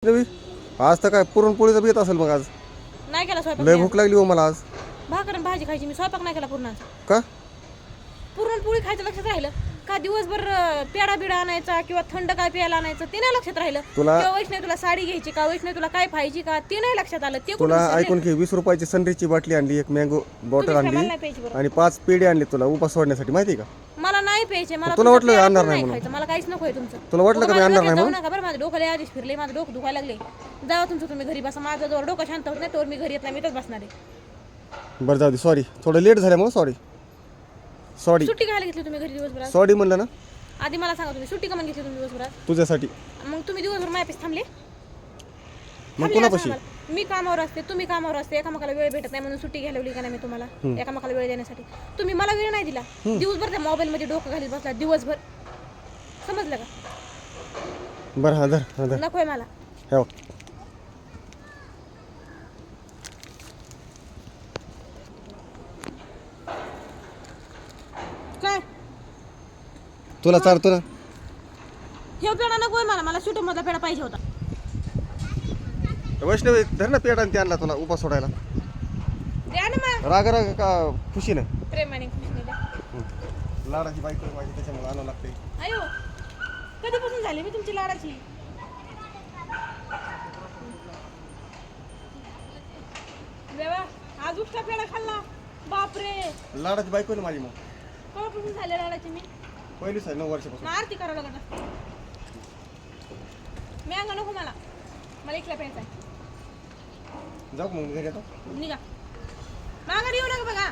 रवी, आज तर काय पुरणपोळीचा बेत असेल मग आज. नाही केला स्वयंपाक लय मी भूक लागली हो मला आज. आज. भाकर आणि भाजी खायची मी स्वयंपाक नाही केला पूर्ण आज. का पुरणपोळी खायचं लक्षात राहिलं का दिवसभर पेढा बिडा आणायचा किंवा थंड काय प्यायला आणायचं ते नाही लक्षात राहिलं. तुला- किंवा वैष्णव तुला साडी घ्यायची का वैष्णव तुला काय पाहिजे का ते नाही लक्षात आलं. ते तुला कुठं ऐकून घे, 20 रुपयाची सनरीची बाटली आणली, एक मँगो बॉटल मला आणली नाही प्यायची बरं. आणि 5 पेढे आणले तुला उपास सोडण्यासाठी, माहिती आहे का? मला नाही प्यायचे. मला तुला तुमचं वाटलं पेढा आणणार पण नाही नाही म्हणून? खायचं. मला काहीच नकोय तुमचं. तुला वाटलं का मी माझ्या आणणार घरी नाही जाऊ म्हणून? नका बरं. माझं डोकं लय आधीच फिरले, माझं डोकं दुखायला लागले. जावा तुमचं तुम्ही घरी बसा. माझं जवळ डोकं शांत होत नाही तोवर मी घरी येत नाही. मी इथंच बसणार आहे. बरं जाऊ दे, सॉरी, थोडं लेट झाल्यामुळे सॉरी. सॉरी सुट्टी घ्यायला घेतली तुम्ही घरी दिवसभरात? सॉरी म्हणलं ना आधी मला सांगा तुम्ही सुट्टी का म्हणून घेतली तुम्ही दिवसभरात? तुझ्यासाठी. मग तुम्ही दिवसभर माझ्यापाशी थांबले? मग थांबले कोणापाशी? असं मला. मी कामावर असते, तुम्ही कामावर असते, एकामेकाला वेळ भेटत नाही म्हणून सुट्टी घ्यायला लावली का नाही मी तुम्हाला एकामेकाला वेळ देण्यासाठी. तुम्ही मला वेळ नाही दिला. दिवसभर त्या मोबाईल मध्ये डोकं घालीत बसला दिवसभर. समजलं का? बरं हा धर, हा धर. नकोय मला. हे बघ. काय तुला चालतो ना. हे पेढा नकोय मला. मला सुट्टी मधला पेढा पाहिजे होता. वैष्णवी धर ना पेढा आणि ते आणला तुला उपास सोडायला. द्या ना मग. राग राग का खुशीनं? प्रेमाने खुशीने द्या. लाडाची बायको माझी, त्याच्यामुळे आणावं लागते. अयो कधीपासून झाली मी तुमची लाडाची? देवा आज उष्टा पेढा खाल्ला. बापरे, लाडाची बायको ना माझी. मग केव्हापासून झाले लाडाची मी? पहिलीच आहे, 9 वर्षापासून. मग आरती करावं लागत असते. मी अंगा नको मला. मला एकला प्यायचा आहे. जाऊ का मग घरी आता? निघा. माघारी येऊ नका बघा.